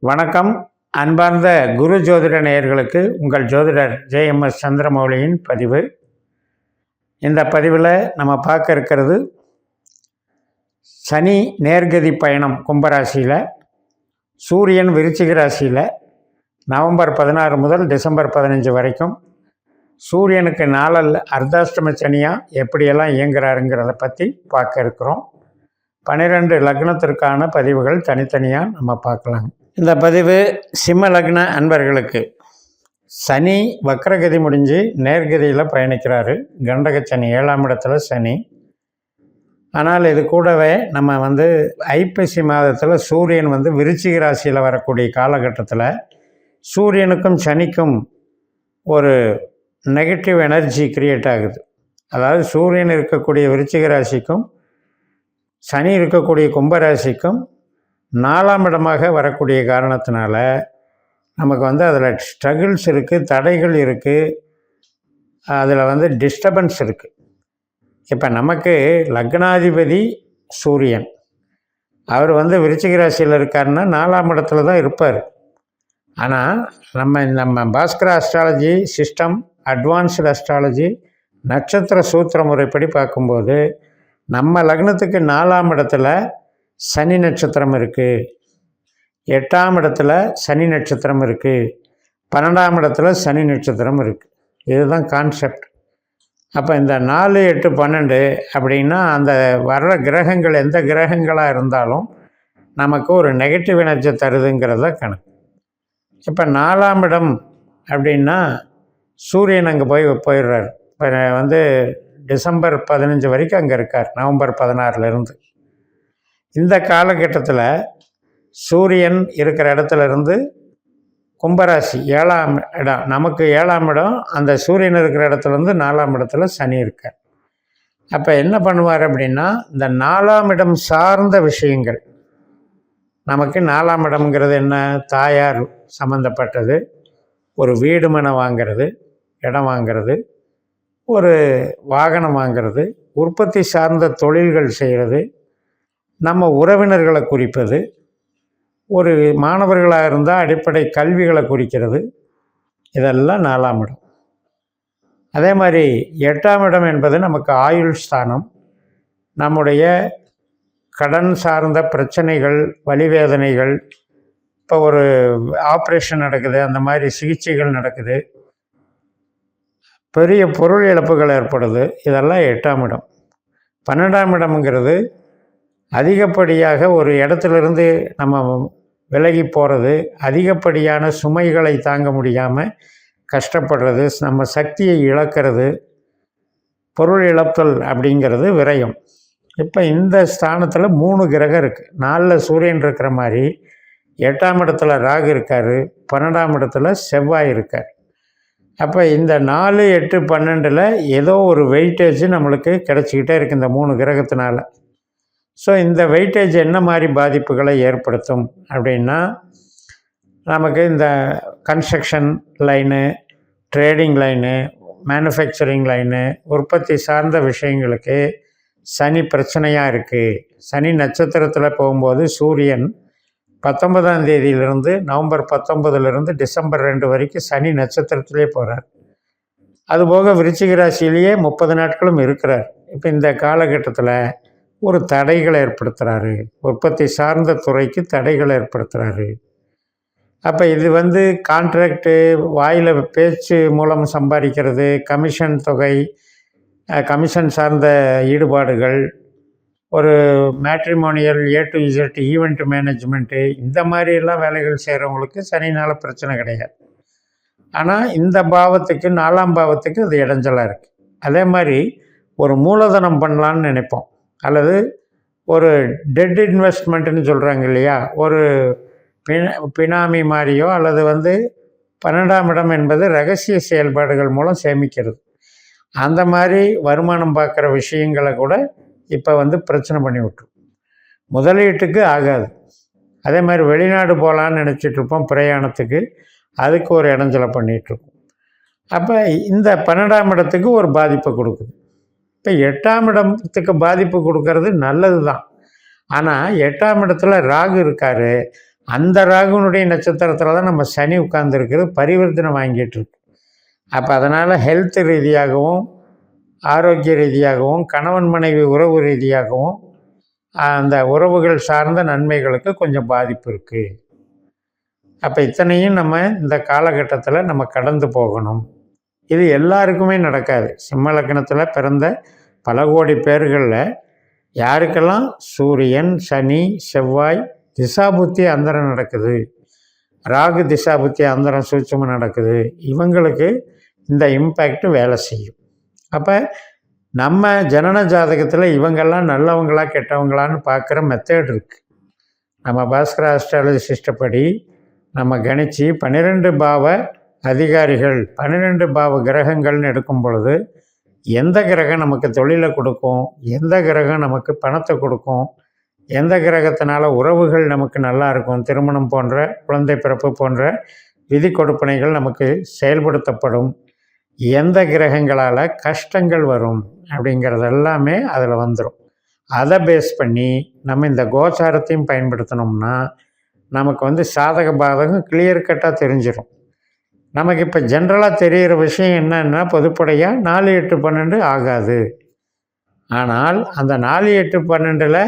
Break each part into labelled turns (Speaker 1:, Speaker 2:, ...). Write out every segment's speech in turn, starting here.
Speaker 1: வணக்கம். அன்பார்ந்த குரு ஜோதிட நேயர்களுக்கு உங்கள் ஜோதிடர் ஜேஎம்எஸ் சந்திரமௌலியின் பதிவு. இந்த பதிவில் நம்ம பார்க்க இருக்கிறது சனி நேர்கதி பயணம் கும்பராசியில், சூரியன் விருச்சிக ராசியில் நவம்பர் 16 முதல் டிசம்பர் 15 வரைக்கும் சூரியனுக்கு நாளில் அர்த்தாஷ்டம சனியாக எப்படியெல்லாம் இயங்குறாருங்கிறத பற்றி பார்க்க இருக்கிறோம். 12 லக்னத்திற்கான பதிவுகள் தனித்தனியாக நம்ம பார்க்கலாங்க. இந்த பதிவு சிம்ம லக்ன அன்பர்களுக்கு. சனி வக்ரகதி முடிஞ்சு நேர்கதியில் பயணிக்கிறாரு. கண்டகச்சனி 7ஆம் இடத்துல சனி. ஆனால் இது கூடவே நம்ம ஐப்பசி மாதத்தில் சூரியன் விருச்சிக ராசியில் வரக்கூடிய காலகட்டத்தில் சூரியனுக்கும் சனிக்கும் ஒரு நெகட்டிவ் எனர்ஜி கிரியேட் ஆகுது. அதாவது சூரியன் இருக்கக்கூடிய விருச்சிக ராசிக்கும் சனி இருக்கக்கூடிய கும்பராசிக்கும் 4ஆம் இடமாக வரக்கூடிய காரணத்தினால நமக்கு அதில் ஸ்ட்ரகிள்ஸ் இருக்குது, தடைகள் இருக்குது, அதில் டிஸ்டர்பன்ஸ் இருக்குது. இப்போ நமக்கு லக்னாதிபதி சூரியன், அவர் விருச்சிக ராசியில் இருக்காருன்னா 4ஆம் இடத்துல தான் இருப்பார். ஆனால் நம்ம Bhaskara astrology system, advanced astrology, நட்சத்திர சூத்திர முறைப்படி பார்க்கும்போது நம்ம லக்னத்துக்கு 4ஆம் இடத்துல சனி நட்சத்திரம் இருக்குது, 8ஆம் இடத்துல சனி நட்சத்திரம் இருக்குது, 12ஆம் இடத்துல சனி நட்சத்திரம் இருக்குது. இதுதான் கான்செப்ட். அப்போ இந்த 4, 8, 12 அப்படின்னா அந்த வர்ற கிரகங்கள் எந்த கிரகங்களாக இருந்தாலும் நமக்கு ஒரு நெகட்டிவ் எனர்ஜி தருதுங்கிறத கணக்கு. இப்போ 4ஆம் இடம் அப்படின்னா சூரியன் அங்கே போயிடுறார். இப்போ டிசம்பர் 15 வரைக்கும் அங்கே இருக்கார், நவம்பர் 16லேருந்து. இந்த காலகட்டத்தில் சூரியன் இருக்கிற இடத்துல இருந்து கும்பராசி 7ஆம் இடம், நமக்கு 7ஆம் இடம், அந்த சூரியன் இருக்கிற இடத்துலேருந்து 4ஆம் இடத்துல சனி இருக்கார். அப்போ என்ன பண்ணுவார் அப்படின்னா இந்த 4ஆம் இடம் சார்ந்த விஷயங்கள், நமக்கு 4ஆம் இடம்ங்கிறது என்ன, தாயார் சம்மந்தப்பட்டது, ஒரு வீடு மனை வாங்கிறது, இடம் வாங்கிறது, ஒரு வாகனம் வாங்கிறது, உற்பத்தி சார்ந்த தொழில்கள் செய்கிறது, நம்ம உறவினர்களை குறிப்பது, ஒரு மாணவர்களாக இருந்தால் அடிப்படை கல்விகளை குறிக்கிறது, இதெல்லாம் 4ஆம் இடம். அதே மாதிரி 8ஆம் இடம் என்பது நமக்கு ஆயுள் ஸ்தானம், நம்முடைய கடன் சார்ந்த பிரச்சனைகள், வலிவேதனைகள், இப்போ ஒரு ஆப்ரேஷன் நடக்குது, அந்த மாதிரி சிகிச்சைகள் நடக்குது, பெரிய பொருள் இழப்புகள் ஏற்படுது, இதெல்லாம் 8ஆம் இடம். 12ஆம் இடம்ங்கிறது அதிகப்படியாக ஒரு இடத்துலேருந்து நம்ம விலகி போகிறது, அதிகப்படியான சுமைகளை தாங்க முடியாமல் கஷ்டப்படுறது, நம்ம சக்தியை இழக்கிறது, பொருள் இழத்தல் அப்படிங்கிறது விரயம். இப்போ இந்த ஸ்தானத்தில் 3 கிரகம் இருக்குது. 4ல் சூரியன் இருக்கிற மாதிரி 8ஆம் இடத்துல ராகு இருக்கார், 12ஆம் இடத்துல செவ்வாய் இருக்கார். அப்போ இந்த 4, 8, 12 ஏதோ ஒரு வெயிட்டேஜ் நம்மளுக்கு கிடச்சிக்கிட்டே இருக்குது இந்த 3 கிரகத்தினால. ஸோ இந்த வெயிட்டேஜ் என்ன மாதிரி பாதிப்புகளை ஏற்படுத்தும் அப்படின்னா, நமக்கு இந்த construction line, trading line, manufacturing line, உற்பத்தி சார்ந்த விஷயங்களுக்கு சனி பிரச்சனையாக இருக்குது. சனி நட்சத்திரத்தில் போகும்போது சூரியன் 19ஆம் தேதியிலிருந்து நவம்பர் 19லேருந்து டிசம்பர் 2 வரைக்கும் சனி நட்சத்திரத்திலே போகிறார். அதுபோக விருச்சிக ராசியிலேயே 30 நாட்களும் இருக்கிறார். இப்போ இந்த காலகட்டத்தில் ஒரு தடைகளை ஏற்படுத்துகிறாரு, உற்பத்தி சார்ந்த துறைக்கு தடைகளை ஏற்படுத்துகிறாரு. அப்போ இது கான்ட்ராக்டு, வாயில் பேச்சு மூலம் சம்பாதிக்கிறது, கமிஷன் தொகை, கமிஷன் சார்ந்த ஈடுபாடுகள், ஒரு matrimonial A to Z event management, இந்த மாதிரியெல்லாம் வேலைகள் செய்கிறவங்களுக்கு சனினால் பிரச்சனை கிடையாது. ஆனால் இந்த பாவத்துக்கு 4ஆம் பாவத்துக்கு அது இடைஞ்சலாக இருக்குது. அதே மாதிரி ஒரு மூலதனம் பண்ணலான்னு நினைப்போம், அல்லது ஒரு டெட் இன்வெஸ்ட்மெண்ட்டுன்னு சொல்கிறாங்க இல்லையா, ஒரு பினாமி மாதிரியோ, அல்லது 12ஆம் இடம் என்பது ரகசிய செயல்பாடுகள் மூலம் சேமிக்கிறது, அந்த மாதிரி வருமானம் பார்க்குற விஷயங்களை கூட இப்போ பிரச்சனை பண்ணி விட்டுரும். முதலீட்டுக்கு ஆகாது. அதே மாதிரி வெளிநாடு போகலான்னு நினச்சிட்ருப்போம் பிரயாணத்துக்கு, அதுக்கு ஒரு இடைஞ்சலை பண்ணிகிட்ருக்கோம். அப்போ இந்த 12ஆம் இடத்துக்கு ஒரு பாதிப்பை கொடுக்குது. இப்போ 8ஆம் இடத்துக்கு பாதிப்பு கொடுக்கறது நல்லது தான். ஆனால் 8ஆம் இடத்துல ராகு இருக்கார், அந்த ராகுனுடைய நட்சத்திரத்தில் தான் நம்ம சனி உட்கார்ந்துருக்கிறது பரிவர்த்தனை வாங்கிட்டு இருக்கு. அப்போ அதனால் ஹெல்த் ரீதியாகவும் ஆரோக்கிய ரீதியாகவும் கணவன் மனைவி உறவு ரீதியாகவும் அந்த உறவுகள் சார்ந்த நன்மைகளுக்கு கொஞ்சம் பாதிப்பு இருக்குது. அப்போ இத்தனையும் நம்ம இந்த காலகட்டத்தில் நம்ம கடந்து போகணும். இது எல்லாருக்குமே நடக்காது. சிம்ம லக்னத்தில் பிறந்த பல கோடி பேர்களில் யாருக்கெல்லாம் சூரியன், சனி, செவ்வாய் திசாபுத்தி அந்தரம் நடக்குது, ராகு திசாபுத்தி அந்தரம் சூட்சமாக நடக்குது, இவங்களுக்கு இந்த இம்பேக்ட் வேலை செய்யும். அப்போ நம்ம ஜனன ஜாதகத்தில் இவங்கெல்லாம் நல்லவங்களா கெட்டவங்களான்னு பார்க்குற மெத்தட் இருக்குது. நம்ம பாஸ்கர ஆஸ்ட்ராலஜி சிஸ்டப்படி நம்ம கணிச்சு 12 பாவ அதிகாரிகள் 12 பாவ கிரகங்கள்னு எடுக்கும் பொழுது எந்த கிரகம் நமக்கு தொழிலை கொடுக்கும், எந்த கிரகம் நமக்கு பணத்தை கொடுக்கும், எந்த கிரகத்தினால உறவுகள் நமக்கு நல்லா இருக்கும், திருமணம் போன்ற குழந்தை பிறப்பு போன்ற விதி கொடுப்பனைகள் நமக்கு செயல்படுத்தப்படும், எந்த கிரகங்களால் கஷ்டங்கள் வரும் அப்படிங்கிறது எல்லாமே அதில் வந்துடும். அதை பேஸ் பண்ணி நம்ம இந்த கோச்சாரத்தையும் பயன்படுத்தினோம்னா நமக்கு சாதக பாதகம் கிளியர் கட்டாக தெரிஞ்சிடும். நமக்கு இப்போ ஜென்ரலாக தெரிகிற விஷயம் என்னன்னா பொதுப்படையாக 4, 8, 12 ஆகாது. ஆனால் அந்த 4, 8, 12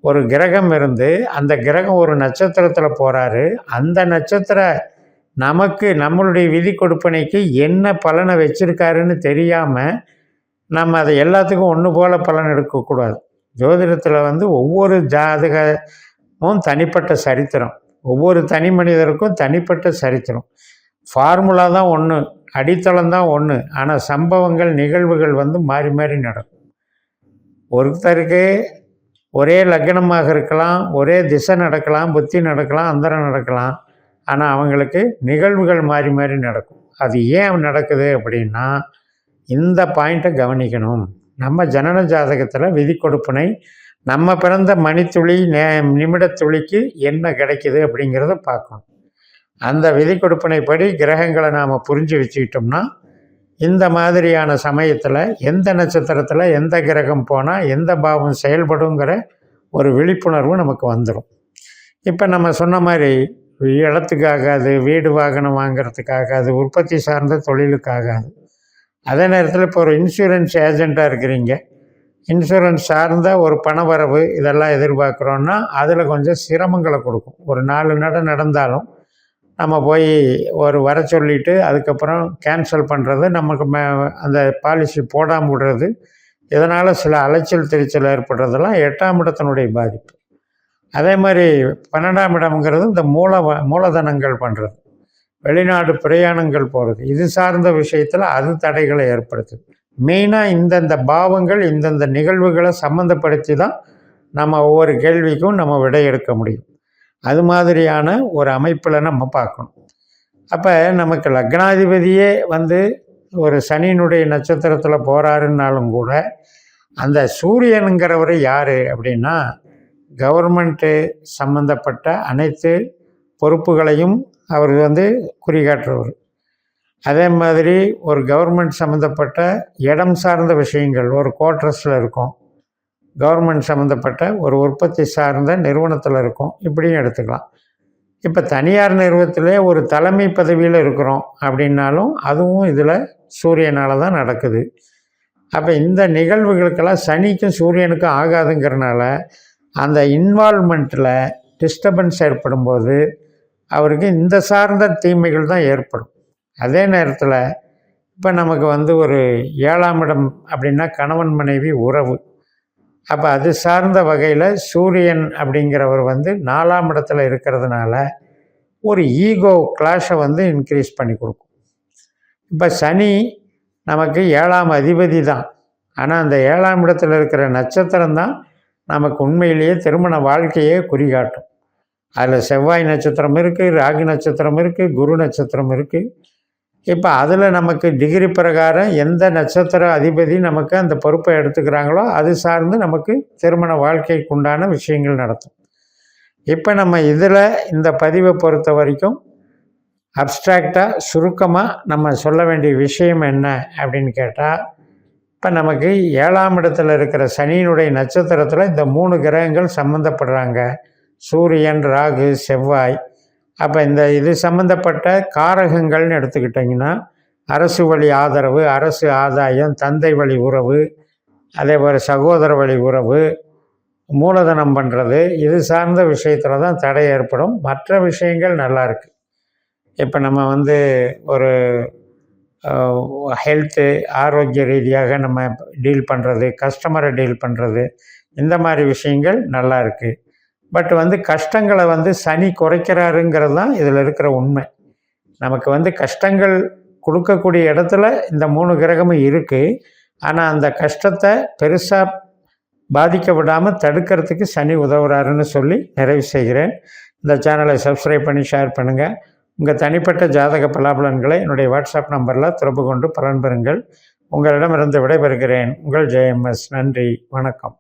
Speaker 1: ஒரு கிரகம் இருந்து அந்த கிரகம் ஒரு நட்சத்திரத்தில் போகிறாரு. அந்த நட்சத்திர நமக்கு நம்மளுடைய விதி கொடுப்பனைக்கு என்ன பலனை வச்சுருக்காருன்னு தெரியாமல் நம்ம அதை எல்லாத்துக்கும் ஒன்று போல் பலன் எடுக்கக்கூடாது. ஜோதிடத்தில் ஒவ்வொரு ஜாதகமும் தனிப்பட்ட சரித்திரம், ஒவ்வொரு தனி மனிதருக்கும் தனிப்பட்ட சரித்திரம். ஃபார்முலா தான் ஒன்று, அடித்தளம் தான் ஒன்று, ஆனால் சம்பவங்கள் நிகழ்வுகள் மாறி மாறி நடக்கும். ஒருத்தருக்கு ஒரே லக்னமாக இருக்கலாம், ஒரே திசை நடக்கலாம், புத்தி நடக்கலாம், அந்தரம் நடக்கலாம், ஆனால் அவங்களுக்கு நிகழ்வுகள் மாறி மாறி நடக்கும். அது ஏன் நடக்குது அப்படின்னா இந்த பாயிண்ட்டை கவனிக்கணும். நம்ம ஜனன ஜாதகத்தில் விதி கொடுப்பனை நம்ம பிறந்த மணித்துளி நிமிடத்துளிக்கு என்ன கிடைக்குது அப்படிங்கிறத பார்க்கணும். அந்த விதி கொடுப்பனைப்படி கிரகங்களை நாம் புரிஞ்சு வச்சுக்கிட்டோம்னா இந்த மாதிரியான சமயத்தில் எந்த நட்சத்திரத்தில் எந்த கிரகம் போனால் எந்த பாவம் செயல்படுங்கிற ஒரு விழிப்புணர்வு நமக்கு வந்துடும். இப்போ நம்ம சொன்ன மாதிரி இடத்துக்காகாது, வீடு வாகனம் வாங்கிறதுக்காகாது, உற்பத்தி சார்ந்த தொழிலுக்காகாது. அதே நேரத்தில் இப்போ ஒரு இன்சூரன்ஸ் ஏஜெண்ட்டாக இருக்கிறீங்க, இன்சூரன்ஸ் சார்ந்த ஒரு பணவரவு இதெல்லாம் எதிர்பார்க்குறோன்னா அதில் கொஞ்சம் சிரமங்களை கொடுக்கும். ஒரு 4 நடந்தாலும் நம்ம போய் ஒரு வர சொல்லிவிட்டு அதுக்கப்புறம் கேன்சல் பண்ணுறது, நமக்கு அந்த பாலிசி போடாமல் விடுறது, இதனால் சில அலைச்சல் திருச்சல் ஏற்படுறதெல்லாம் 8ஆம் இடத்தினுடைய பாதிப்பு. அதே மாதிரி 12ஆம் இடம்ங்கிறது இந்த மூலதனங்கள் பண்ணுறது, வெளிநாடு பிரயாணங்கள் போகிறது, இது சார்ந்த விஷயத்தில் அது தடைகளை ஏற்படுத்துது. மெயினாக இந்தந்த பாவங்கள் இந்தந்த நிகழ்வுகளை சம்மந்தப்படுத்தி தான் நம்ம ஒவ்வொரு கேள்விக்கும் நம்ம விடை எடுக்க முடியும். அது மாதிரியான ஒரு அமைப்பில் நம்ம பார்க்கணும். அப்போ நமக்கு லக்னாதிபதியே ஒரு சனியினுடைய நட்சத்திரத்தில் போகிறாருன்னாலும் கூட அந்த சூரியனுங்கிறவர் யார் அப்படின்னா கவர்மெண்ட்டு சம்மந்தப்பட்ட அனைத்து பொறுப்புகளையும் அவர் குறிகாட்டுறவர். அதே மாதிரி ஒரு கவர்மெண்ட் சம்மந்தப்பட்ட இடம் சார்ந்த விஷயங்கள், ஒரு குவார்ட்டர்ஸில் இருக்கும், கவர்மெண்ட் சம்மந்தப்பட்ட ஒரு உற்பத்தி சார்ந்த நிறுவனத்தில் இருக்கும், இப்படியும் எடுத்துக்கலாம். இப்போ தனியார் நிறுவனத்திலே ஒரு தலைமை பதவியில் இருக்கிறோம் அப்படின்னாலும் அதுவும் இதில் சூரியனால் தான் நடக்குது. அப்போ இந்த நிகழ்வுகளுக்கெல்லாம் சனிக்கும் சூரியனுக்கும் ஆகாதுங்கிறனால அந்த இன்வால்மெண்ட்டில் டிஸ்டர்பன்ஸ் ஏற்படும்போது அவருக்கு இந்த சார்ந்த தீமைகள் தான் ஏற்படும். அதே நேரத்தில் இப்போ நமக்கு ஒரு 7ஆம் இடம் அப்படின்னா கணவன் மனைவி உறவு. அப்போ அது சார்ந்த வகையில் சூரியன் அப்படிங்கிறவர் 4ஆம் இடத்துல இருக்கிறதுனால ஒரு ஈகோ கிளாஷை இன்க்ரீஸ் பண்ணி கொடுக்கும். இப்போ சனி நமக்கு 7ஆம் அதிபதி தான், ஆனால் அந்த 7ஆம் இடத்துல இருக்கிற நட்சத்திரம் தான் நமக்கு உண்மையிலேயே திருமண வாழ்க்கையே குறிகாட்டும். அதில் செவ்வாய் நட்சத்திரம் இருக்குது, ராகு நட்சத்திரம் இருக்குது, குரு நட்சத்திரம் இருக்குது. இப்போ அதில் நமக்கு டிகிரி பிரகாரம் எந்த நட்சத்திர அதிபதி நமக்கு அந்த பொறுப்பை எடுத்துக்கிறாங்களோ அது சார்ந்து நமக்கு திருமண வாழ்க்கைக்கு உண்டான விஷயங்கள் நடத்தும். இப்போ நம்ம இதில் இந்த பதிவை பொறுத்த வரைக்கும் அப்ஸ்ட்ராக்டாக சுருக்கமாக நம்ம சொல்ல வேண்டிய விஷயம் என்ன அப்படின்னு கேட்டால், இப்போ நமக்கு 7ஆம் இடத்துல இருக்கிற சனியினுடைய நட்சத்திரத்தில் இந்த 3 கிரகங்கள் சம்மந்தப்படுறாங்க. சூரியன், ராகு, செவ்வாய். அப்போ இந்த இது சம்மந்தப்பட்ட காரகங்கள்னு எடுத்துக்கிட்டிங்கன்னா அரசு வழி ஆதரவு, அரசு ஆதாயம், தந்தை வழி உறவு, அதே போல் சகோதர வழி உறவு, மூலதனம் பண்ணுறது, இது சார்ந்த விஷயத்தில் தான் தடை ஏற்படும். மற்ற விஷயங்கள் நல்லா இருக்குது. இப்போ நம்ம ஒரு ஹெல்த்து, ஆரோக்கிய ரீதியாக நம்ம டீல் பண்ணுறது, கஸ்டமரை டீல் பண்ணுறது, இந்த மாதிரி விஷயங்கள் நல்லா இருக்குது. பட் கஷ்டங்களை சனி குறைக்கிறாருங்கிறது தான் இதில் இருக்கிற உண்மை. நமக்கு கஷ்டங்கள் கொடுக்கக்கூடிய இடத்துல இந்த 3 கிரகமும் இருக்குது. ஆனால் அந்த கஷ்டத்தை பெருசாக பாதிக்க விடாமல் தடுக்கிறதுக்கு சனி உதவுறாருன்னு சொல்லி நிறைவு செய்கிறேன். இந்த சேனலை சப்ஸ்கிரைப் பண்ணி ஷேர் பண்ணுங்கள். உங்கள் தனிப்பட்ட ஜாதக பலாபலன்களை என்னுடைய வாட்ஸ்அப் நம்பரில் தொடர்பு கொண்டு பலன் பெறுங்கள். உங்களிடமிருந்து விடைபெறுகிறேன். உங்கள் JMS. நன்றி, வணக்கம்.